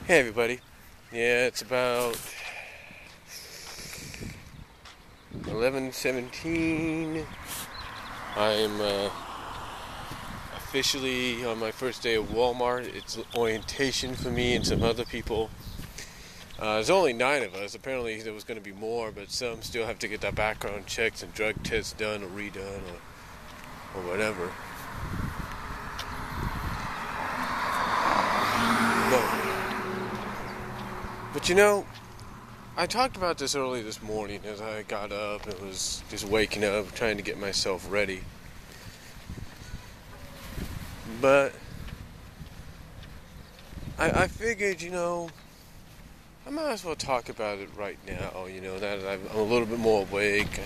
Hey everybody. Yeah, it's about 11:17. I'm officially on my first day of Walmart. It's orientation for me and some other people. There's only 9 of us. Apparently there was going to be more, but some still have to get their background checks and drug tests done or redone or whatever. But you know, I talked about this early this morning as I got up and was just waking up, trying to get myself ready. But I figured, I might as well talk about it right now, now that I'm a little bit more awake.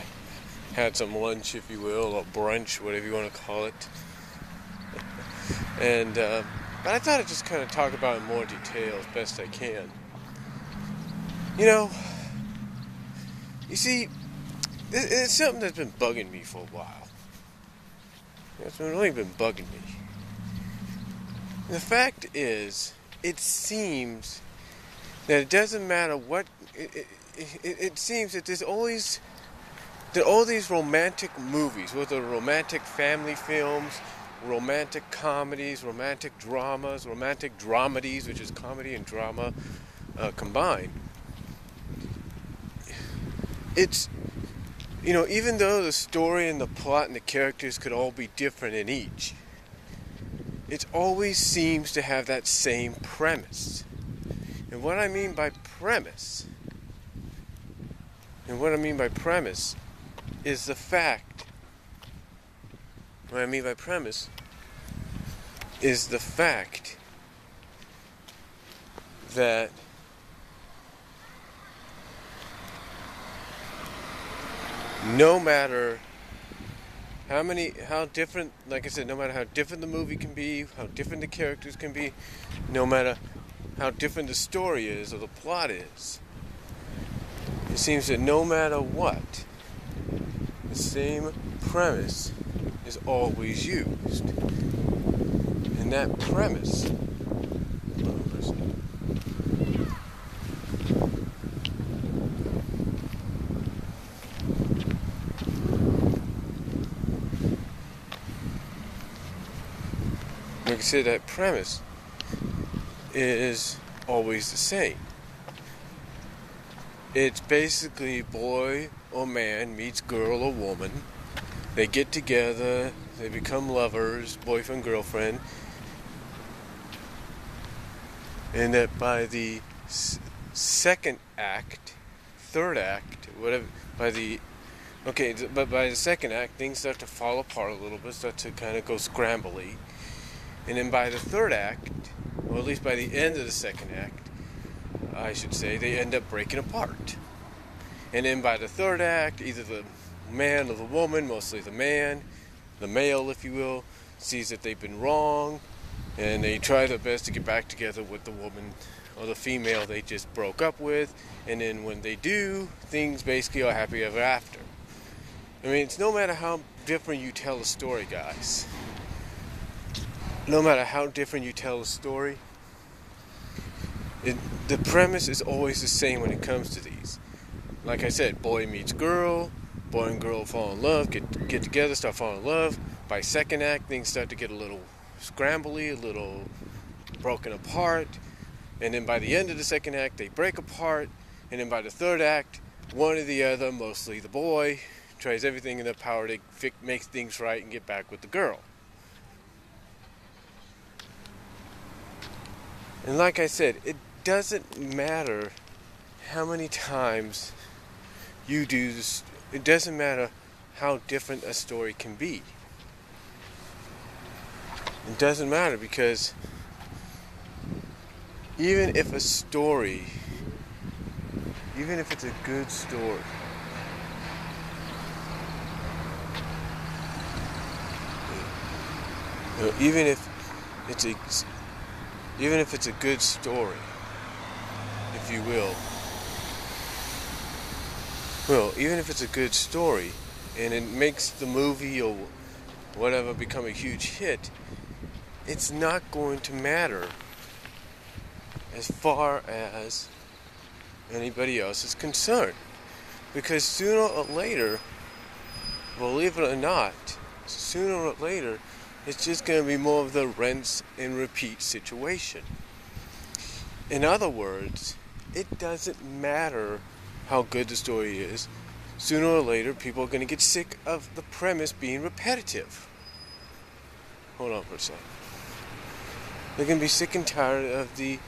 I had some lunch, if you will, or brunch, whatever you want to call it. But I thought I'd just kind of talk about it in more detail as best I can. You see, it's something that's been bugging me for a while. It's really been bugging me. The fact is, it seems that it doesn't matter what... It seems that there's always... That all these romantic movies, whether romantic family films, romantic comedies, romantic dramas, romantic dramedies, which is comedy and drama combined, it's, even though the story and the plot and the characters could all be different in each, it always seems to have that same premise. And what I mean by premise is the fact, that no matter how different, like I said, no matter how different the movie can be, how different the characters can be, no matter how different the story is or the plot is, it seems that no matter what, the same premise is always used. And that premise... Like I said, that premise is always the same. It's basically boy or man meets girl or woman. They get together, they become lovers, boyfriend, girlfriend. And that by the second act, third act, whatever, by the second act, things start to fall apart a little bit, start to kind of go scrambly. And then by the third act, or at least by the end of the second act, I should say, they end up breaking apart. And then by the third act, either the man or the woman, mostly the man, the male, if you will, sees that they've been wrong, and they try their best to get back together with the woman or the female they just broke up with. And then when they do, things basically are happy ever after. I mean, it's no matter how different you tell a story, guys. No matter how different you tell a story, the premise is always the same when it comes to these. Like I said, boy meets girl, boy and girl fall in love, get together, start falling in love. By second act, things start to get a little scrambly, a little broken apart. And then by the end of the second act, they break apart. And then by the third act, one or the other, mostly the boy, tries everything in their power to make things right and get back with the girl. And like I said, it doesn't matter how many times you do this. It doesn't matter how different a story can be. It doesn't matter because even if it's a good story, even if it's a good story, if you will. Well, even if it's a good story and it makes the movie or whatever become a huge hit, it's not going to matter as far as anybody else is concerned. Because sooner or later, believe it or not, sooner or later, it's just going to be more of the rinse and repeat situation. In other words, it doesn't matter how good the story is. Sooner or later, people are going to get sick of the premise being repetitive. Hold on for a second. They're going to be sick and tired of the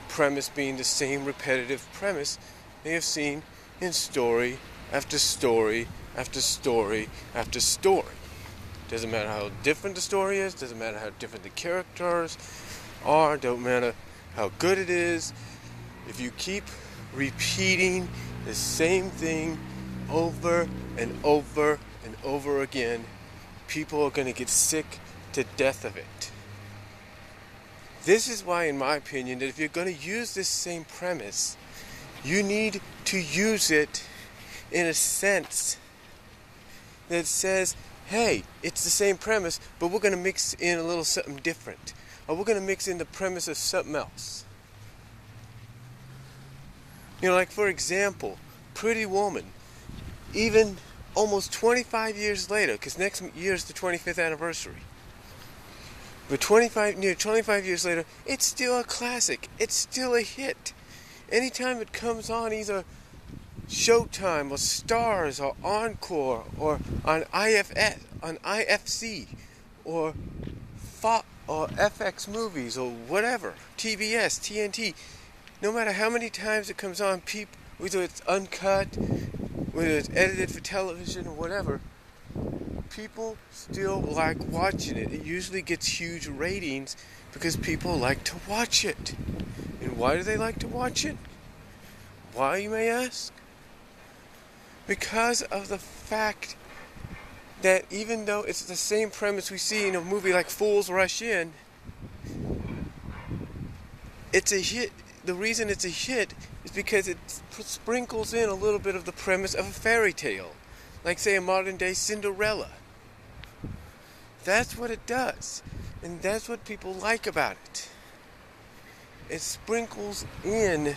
premise being the same repetitive premise they have seen in story after story after story after story. Doesn't matter how different the story is, doesn't matter how different the characters are, don't matter how good it is. If you keep repeating the same thing over and over and over again, people are going to get sick to death of it. This is why, in my opinion, that if you're going to use this same premise, you need to use it in a sense that says, hey, it's the same premise, but we're going to mix in a little something different. Or we're going to mix in the premise of something else. You know, like for example, Pretty Woman, even almost 25 years later, because next year is the 25th anniversary. But 25 years later, it's still a classic. It's still a hit. Anytime it comes on either Showtime or Stars or Encore or on IFC or FX Movies or whatever, TBS, TNT, no matter how many times it comes on, whether it's uncut, whether it's edited for television or whatever, people still like watching it. It usually gets huge ratings because people like to watch it. And why do they like to watch it? Why, you may ask? Because of the fact that even though it's the same premise we see in a movie like Fools Rush In, it's a hit. The reason it's a hit is because it sprinkles in a little bit of the premise of a fairy tale. Like, say, a modern-day Cinderella. That's what it does. And that's what people like about it. It sprinkles in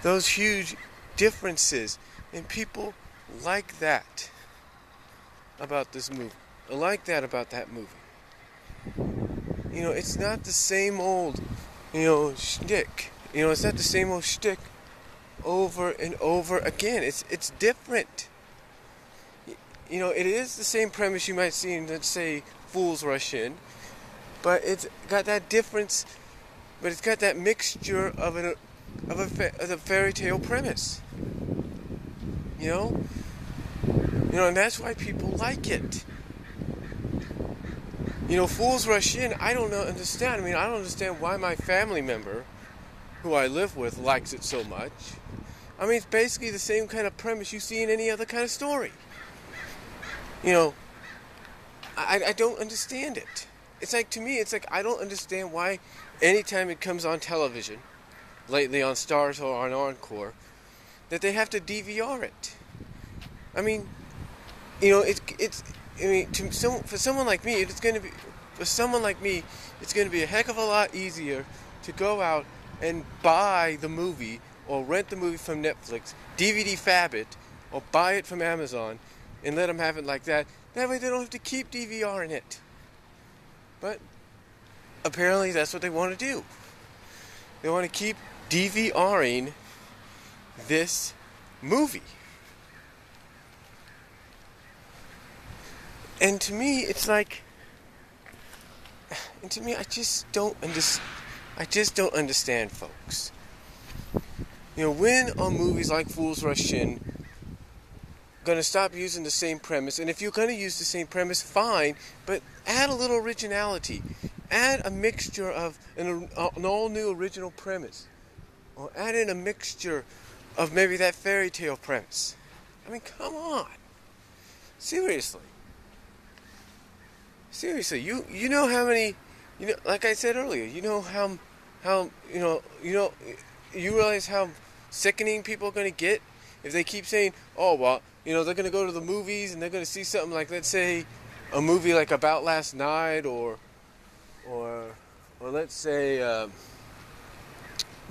those huge differences. And people like that about this movie. I like that about that movie. You know, it's not the same old, shtick. It's not the same old shtick over and over again. It's different. It is the same premise you might see in, let's say, Fools Rush In, but it's got that difference. But it's got that mixture of a fairy tale premise. And that's why people like it. Fools Rush In, I don't understand. I don't understand why my family member, who I live with, likes it so much. It's basically the same kind of premise you see in any other kind of story. I don't understand it. To me, I don't understand why anytime it comes on television, lately on Stars or on Encore, that they have to DVR it. For someone like me, it's going to be a heck of a lot easier to go out and buy the movie or rent the movie from Netflix, DVD fab it, or buy it from Amazon and let them have it like that. That way they don't have to keep DVRing it. But apparently that's what they want to do. They want to keep DVRing this movie. And to me, I just don't understand, folks. When are movies like Fools Rush In going to stop using the same premise? And if you're going to use the same premise, fine, but add a little originality. Add a mixture of an all-new original premise. Or add in a mixture of maybe that fairy tale premise. Come on. Seriously, you know how many, like I said earlier, you realize how sickening people are going to get if they keep saying, oh, well, they're going to go to the movies and they're going to see something like, let's say, a movie like About Last Night or let's say,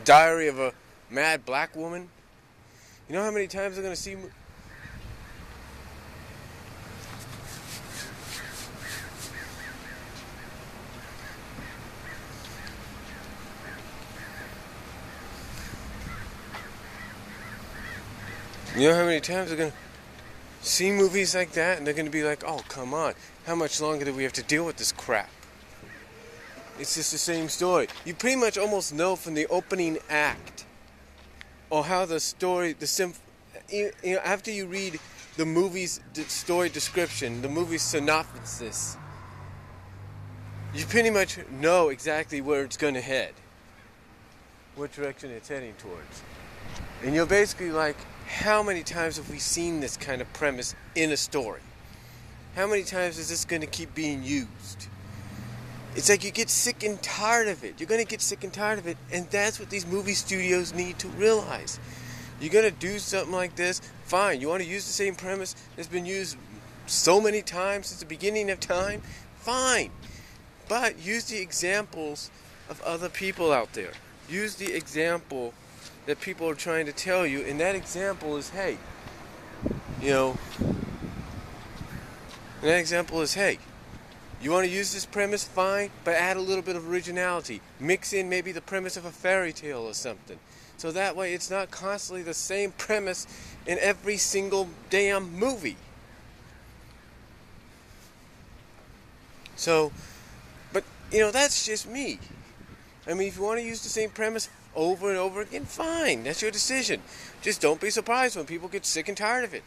Diary of a Mad Black Woman. You know how many times they're going to see... You know how many times they're going to see movies like that and they're going to be like, oh, come on. How much longer do we have to deal with this crap? It's just the same story. You pretty much almost know from the opening act or how the story, after you read the movie's story description, the movie's synopsis, you pretty much know exactly where it's going to head, what direction it's heading towards. And you're basically like, how many times have we seen this kind of premise in a story? How many times is this going to keep being used? It's like you get sick and tired of it. You're going to get sick and tired of it, and that's what these movie studios need to realize. You're going to do something like this, fine. You want to use the same premise that's been used so many times since the beginning of time? Fine. But use the examples of other people out there. Use the example that people are trying to tell you, and that example is, hey, you want to use this premise? Fine, but add a little bit of originality. Mix in maybe the premise of a fairy tale or something. So that way it's not constantly the same premise in every single damn movie. So, but, that's just me. I mean, if you want to use the same premise over and over again, fine. That's your decision. Just don't be surprised when people get sick and tired of it.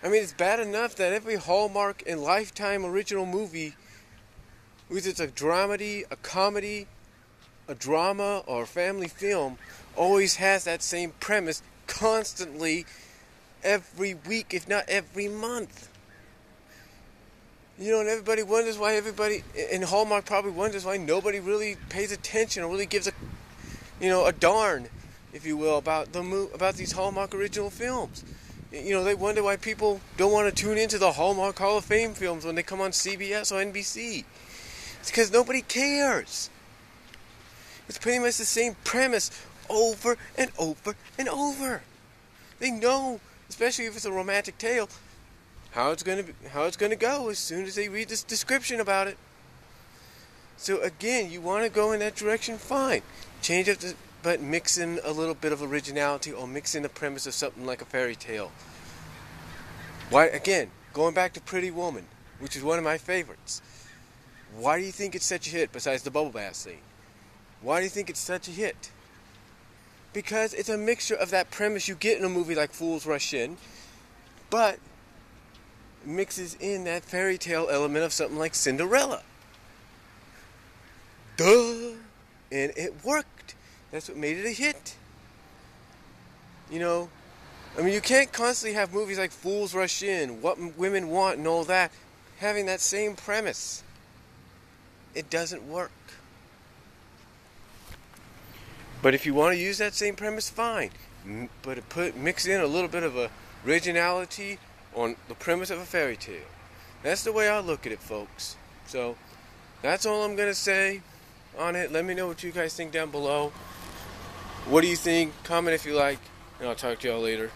I mean, it's bad enough that every Hallmark and Lifetime original movie, whether it's a dramedy, a comedy, a drama, or a family film, always has that same premise constantly every week, if not every month. And everybody wonders why and Hallmark probably wonders why nobody really pays attention or really gives a darn, if you will, about these Hallmark original films. They wonder why people don't want to tune into the Hallmark Hall of Fame films when they come on CBS or NBC. It's because nobody cares. It's pretty much the same premise over and over and over. They know, especially if it's a romantic tale, how it's going to go as soon as they read this description about it. So again, you want to go in that direction, fine. Change up but mix in a little bit of originality or mix in the premise of something like a fairy tale. Why, again, going back to Pretty Woman, which is one of my favorites. Why do you think it's such a hit besides the bubble bath scene? Why do you think it's such a hit? Because it's a mixture of that premise you get in a movie like Fools Rush In, but mixes in that fairy tale element of something like Cinderella. Duh! And it worked. That's what made it a hit. You can't constantly have movies like Fools Rush In, What Women Want, and all that, having that same premise. It doesn't work. But if you want to use that same premise, fine. But mix in a little bit of originality on the premise of a fairy tale. That's the way I look at it, folks. So, that's all I'm going to say on it. Let me know what you guys think down below. What do you think? Comment if you like, and I'll talk to y'all later.